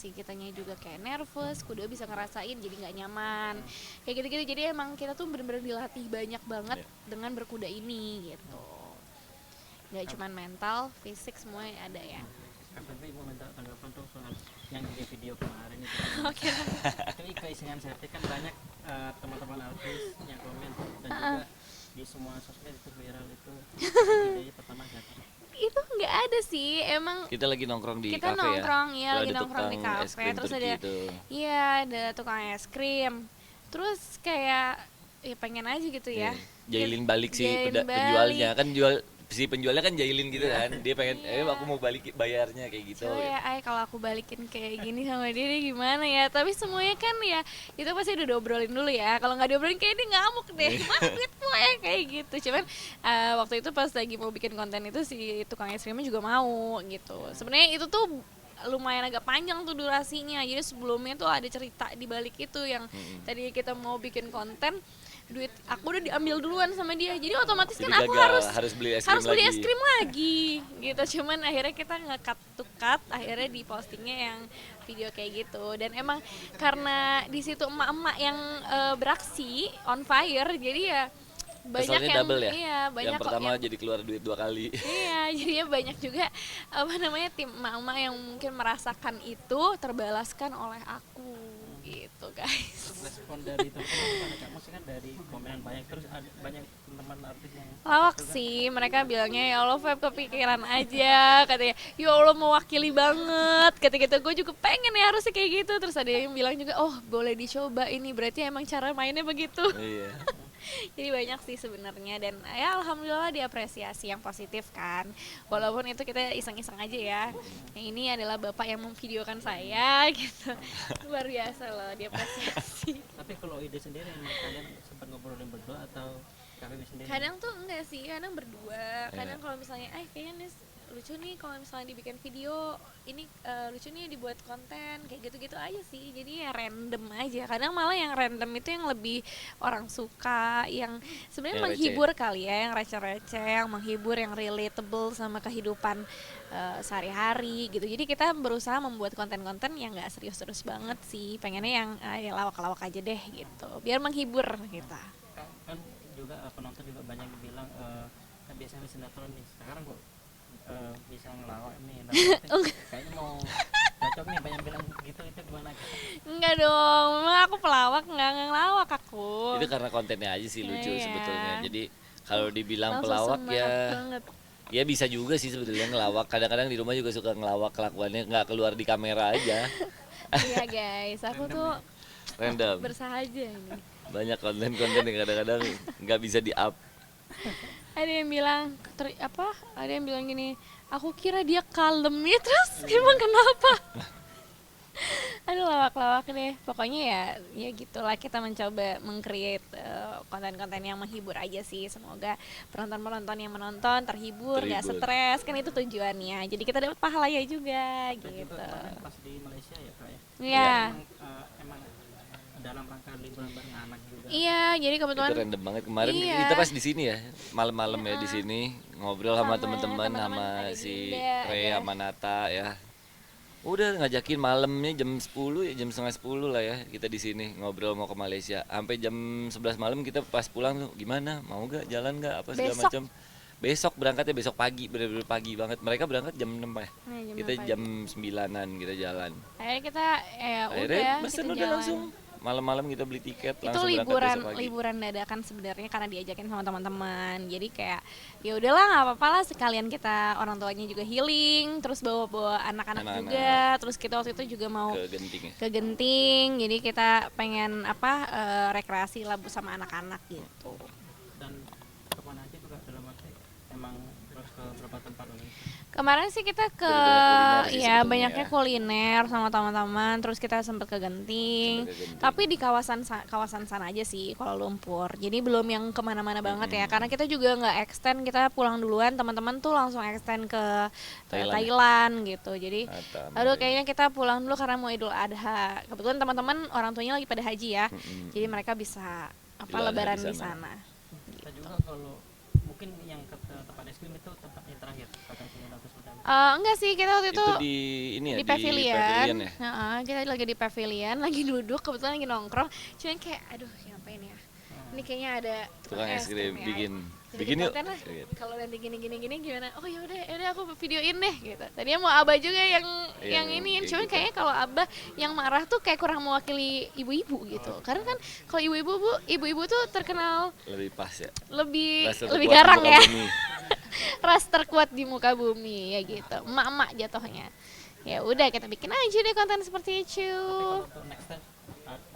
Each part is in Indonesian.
si kitanya juga kayak nervous, kuda bisa ngerasain jadi nggak nyaman, kayak gitu-gitu. Jadi emang kita tuh bener-bener dilatih banyak banget dengan berkuda ini gitu. Nggak cuman mental, fisik semuanya ada ya. Tapi mau minta tanggapan tuh soal yang di video kemarin itu. Oke. Itu keisengan saya kan banyak teman-teman artis yang komen dan juga di semua sosmed itu viral itu ide pertama siapa? Itu nggak ada sih, emang Kita lagi nongkrong di kita kafe ya. nongkrong ya, Tuh lagi ada nongkrong di tukang es kafe, krim terus Turki ada, itu. iya ada tukang es krim, terus kayak ya pengen aja gitu ya. Jailin balik si Jailin penjualnya balik. kan, si penjualnya kan jailin gitu kan, dia pengen aku mau balik bayarnya kayak gitu. Coba ya, kalau aku balikin kayak gini sama dia gimana ya? Tapi semuanya kan ya itu pasti udah diobrolin dulu ya. Kalau nggak diobrolin kayak dia ngamuk deh. Mana duitmu ya kayak gitu. Cuman waktu itu pas lagi mau bikin konten itu si tukang es krimnya juga mau gitu. Sebenarnya itu tuh lumayan agak panjang tuh durasinya. Jadi sebelumnya tuh ada cerita di balik itu yang tadi kita mau bikin konten, duit aku udah diambil duluan sama dia, jadi otomatis Jadi kan aku gagal, harus beli es harus krim beli lagi. es krim lagi gitu. Cuman akhirnya kita nge-cut to cut, akhirnya di postingnya yang video kayak gitu. Dan emang karena di situ emak-emak yang beraksi on fire, jadi ya banyak Keselnya yang double ya. iya banyak Yang kok pertama yang jadi keluar duit 2 kali. iya jadinya banyak juga apa namanya tim emak-emak yang mungkin merasakan itu terbalaskan oleh aku gitu guys. Respon dari teman-teman kamu sih kan dari komenan banyak, terus ada banyak teman artis yang Lawak sih, mereka bilangnya ya Allah Feb kepikiran aja, katanya ya Allah mewakili banget, kata-kata gue juga pengen ya harusnya kayak gitu. Terus ada yang bilang juga oh boleh dicoba ini, berarti emang cara mainnya begitu. Iya. Jadi banyak sih sebenarnya, dan ya alhamdulillah diapresiasi yang positif kan, walaupun itu kita iseng-iseng aja ya. Yang ini adalah bapak yang memvideokan saya gitu, luar biasa loh diapresiasi. tapi kalau ide sendiri emang kalian sempat ngobrolin berdua atau kalian sendiri? Kadang tuh enggak sih, kadang berdua. Kadang kalau misalnya kayaknya nih lucu nih kalau misalnya dibikin video ini, lucu nih dibuat konten kayak gitu-gitu aja sih. Jadi ya random aja. Kadang malah yang random itu yang lebih orang suka, yang sebenarnya Yang menghibur kali ya, yang receh-receh, yang menghibur, yang relatable sama kehidupan sehari-hari gitu. Jadi kita berusaha membuat konten-konten yang nggak serius-serius banget sih. Pengennya yang ya lawak-lawak aja deh gitu. Biar menghibur kita. Kan juga penonton juga banyak yang bilang kan biasanya sinetron nih, sekarang kok bisa ngelawak nih, kayaknya mau cocok nih, banyak bilang gitu, itu gimana? Enggak dong, memang aku pelawak, enggak ngelawak aku. Itu karena kontennya aja sih lucu Iya. sebetulnya. Jadi kalau dibilang Langsung pelawak semangat ya, banget. ya bisa juga sih sebetulnya ngelawak. Kadang-kadang di rumah juga suka ngelawak, kelakuannya nggak keluar di kamera aja. Iya guys, aku tuh Random. bersahaja ini. Banyak konten-konten yang kadang-kadang nggak bisa di-up. Ada yang bilang ada yang bilang gini, aku kira dia kalem ya, terus emang kenapa? Aduh lawak-lawak deh. Pokoknya ya gitulah, kita mencoba meng-create konten-konten yang menghibur aja sih. Semoga penonton-penonton yang menonton terhibur, gak stres, kan itu tujuannya. Jadi kita dapat pahalanya juga Dan gitu. juga kemarin pas di Malaysia ya kak ya, Iya. emang dalam rangka liburan bareng anak juga. Iya, jadi Itu kebetulan random banget. Kemarin Iya. kita pas di sini ya, malam-malam ya di sini ngobrol sama Sama teman-teman, teman-teman, sama ada si Dinda, Ray ada. sama Nata ya. Udah ngajakin malamnya jam 10 ya, jam setengah 10 lah ya kita di sini ngobrol mau ke Malaysia. Sampai jam 11 malam kita pas pulang tuh gimana? Mau gak jalan gak apa segala Besok. macam. Besok berangkatnya besok pagi, bener-bener pagi banget. Mereka berangkat jam 6 ya. Nah, jam Kita 6 pagi. jam 9-an kita jalan. Akhirnya kita Akhirnya udah mesen kita udah jalan. langsung. Malam-malam kita beli tiket Itu langsung berangkat besok pagi. liburan dadakan sebenarnya, karena diajakin sama teman-teman. Jadi kayak ya udahlah nggak apa-apa lah, sekalian kita orang tuanya juga healing, terus bawa anak-anak Anak-anak. juga. Terus kita waktu itu juga mau Ke Genting ya. ke Genting, jadi kita pengen rekreasi lah sama anak-anak gitu. Dan kemana aja juga dalam arti emang terus ke beberapa tempat lagi. Kemarin sih kita ke Banyak kuliner sih ya sebetulnya banyaknya ya. kuliner sama teman-teman, terus kita sempat ke Genting, Sempet ke Genting. tapi di kawasan sana aja sih Kuala Lumpur. Jadi belum yang kemana-mana banget ya, karena kita juga nggak extend, kita pulang duluan, teman-teman tuh langsung extend ke Thailand gitu. Jadi Batam, aduh oke. kayaknya kita pulang dulu karena mau Idul Adha. Kebetulan teman-teman orang tuanya lagi pada haji ya, jadi mereka bisa Idul Adha lebaran di di sana. sana. Kita juga kalau mungkin yang tempat es krim itu tempat yang terakhir kakak sini bagus pertama. Enggak sih, kita waktu itu Itu di ini ya, di pavilion, ya. kita lagi di pavilion, lagi duduk, kebetulan lagi nongkrong, cuman kayak aduh ngapain ya, ini kayaknya ada Tukang es krim ya. bikin yuk. konten lah. Kalau nanti gini gimana, oh ya udah aku videoin deh gitu. Tadinya mau Abah juga yang ini, kayak cuman gitu. kayaknya kalau Abah yang marah tuh kayak kurang mewakili ibu-ibu gitu, karena kan kalau ibu-ibu tuh terkenal Lebih pas ya. lebih Ras lebih terkuat di garang muka ya. bumi. Ras terkuat di muka bumi ya gitu, emak-emak jatuhnya. Ya udah kita bikin aja deh konten seperti itu. Kalau untuk next step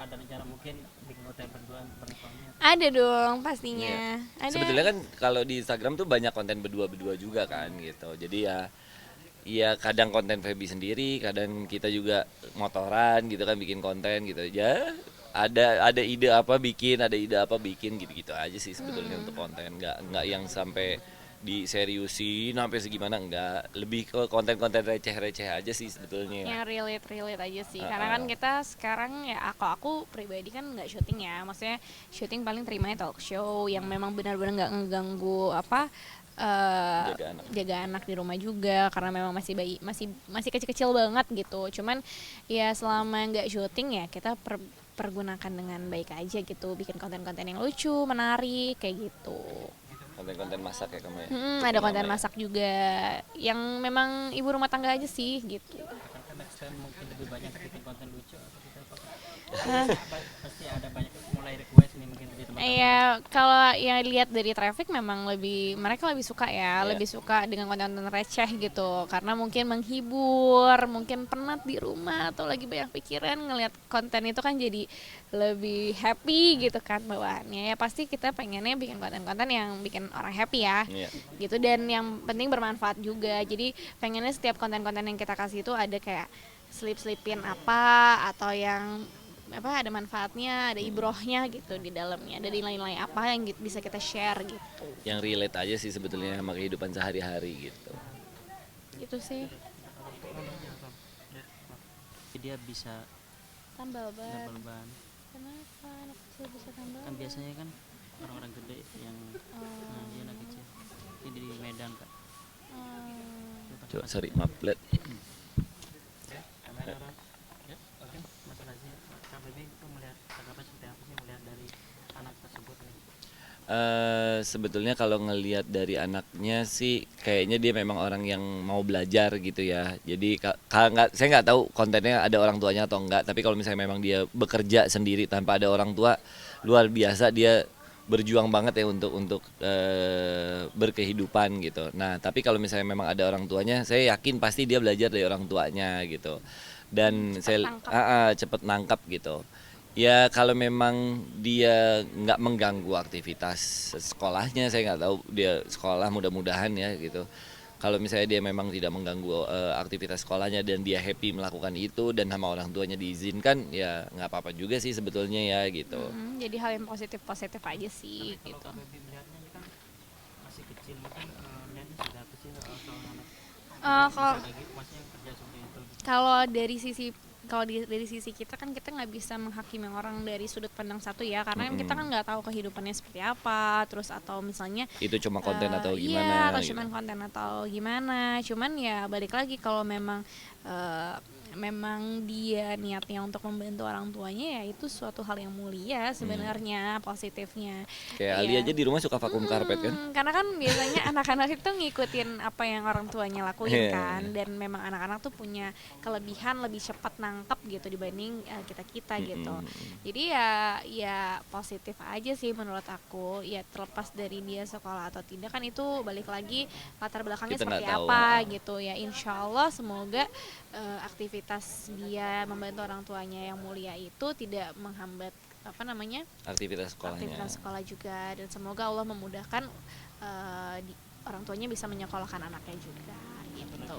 ada rencana mungkin bikin konten berdua bersuami. Ada dong pastinya. Iya. Ada. Sebetulnya kan kalau di Instagram tuh banyak konten berdua juga kan gitu. Jadi ya kadang konten Feby sendiri, kadang kita juga motoran gitu kan bikin konten gitu. Ya ada ide apa bikin gitu-gitu aja sih sebetulnya untuk konten. Nggak yang sampai diseriusin sampai segimana, enggak, lebih ke konten-konten receh-receh aja sih sebetulnya. Yang relate aja sih, karena kan kita sekarang ya aku pribadi kan nggak syuting ya, maksudnya syuting paling terimanya talk show yang memang benar-benar nggak ngeganggu jaga anak di rumah juga, karena memang masih bayi, masih kecil-kecil banget gitu. Cuman ya selama nggak syuting ya kita pergunakan dengan baik aja gitu, bikin konten-konten yang lucu, menarik kayak gitu. Konten-konten masak ya kamu ya. Ada konten masak juga yang memang ibu rumah tangga aja sih gitu. Kan next time mungkin lebih banyak bikin konten lucu atau kita pasti ada banyak mulai request nih mungkin di tempat. Iya, kalau yang lihat dari traffic memang mereka lebih suka ya, Iya. lebih suka dengan konten-konten receh gitu, karena mungkin menghibur, mungkin penat di rumah atau lagi banyak pikiran, ngelihat konten itu kan jadi lebih happy gitu kan bawaannya. Ya pasti kita pengennya bikin konten-konten yang bikin orang happy ya. Iya. Gitu, dan yang penting bermanfaat juga. Jadi pengennya setiap konten-konten yang kita kasih itu ada kayak selip-selipin apa atau yang ada manfaatnya, ada ibrohnya gitu di dalamnya, ada nilai-nilai apa yang bisa kita share gitu. Yang relate aja sih sebetulnya sama kehidupan sehari-hari gitu. Itu sih. Dia bisa Tambal ban. ban. Kenapa anak kecil bisa tambal Kan ban? biasanya kan orang-orang gede yang dia anak kecil. Ini di Medan kak. Coba sorry, maaf lihat. Kamera ya, oke. Masalah sih, Kak Baby itu melihat tanggapan seperti apa sih melihat dari anak tersebut nih? Sebetulnya kalau ngelihat dari anaknya sih kayaknya dia memang orang yang mau belajar gitu ya. Jadi saya nggak tahu kontennya ada orang tuanya atau enggak. Tapi kalau misalnya memang dia bekerja sendiri tanpa ada orang tua, luar biasa, dia berjuang banget ya untuk berkehidupan gitu. Nah tapi kalau misalnya memang ada orang tuanya, saya yakin pasti dia belajar dari orang tuanya gitu. Dan cepet nangkap gitu. Ya kalau memang dia nggak mengganggu aktivitas sekolahnya, saya nggak tahu dia sekolah, mudah-mudahan ya gitu. Kalau misalnya dia memang tidak mengganggu aktivitas sekolahnya dan dia happy melakukan itu dan sama orang tuanya diizinkan, ya nggak apa-apa juga sih sebetulnya ya gitu. Jadi hal yang positif aja sih Tapi gitu. kalau Kak Baby melihatnya ini kan masih kecil, mungkin melihatnya sudah apa sih soal anak? Kalau Bisa lagi, maksudnya kerja seperti itu. kalau dari sisi kita kan kita nggak bisa menghakimi orang dari sudut pandang satu ya, karena kita kan nggak tahu kehidupannya seperti apa, terus atau misalnya Itu cuma konten atau iya, gimana atau gitu. cuman konten atau gimana. Cuman ya balik lagi kalau memang dia niatnya untuk membantu orang tuanya, ya itu suatu hal yang mulia sebenarnya, positifnya. Kayak Ali Ya. aja di rumah suka vakum karpet kan. Karena kan biasanya anak-anak itu ngikutin apa yang orang tuanya lakuin Iya. kan, dan memang anak-anak tuh punya kelebihan lebih cepat nangkep gitu dibanding kita gitu. Jadi ya positif aja sih menurut aku. Ya terlepas dari dia sekolah atau tidak kan itu balik lagi latar belakangnya Kita seperti nggak tahu. apa gitu ya. Insya Allah semoga aktivitas dia membantu orang tuanya yang mulia itu tidak menghambat Aktivitas sekolahnya. aktivitas sekolah juga, dan semoga Allah memudahkan orang tuanya bisa menyekolahkan anaknya juga gitu.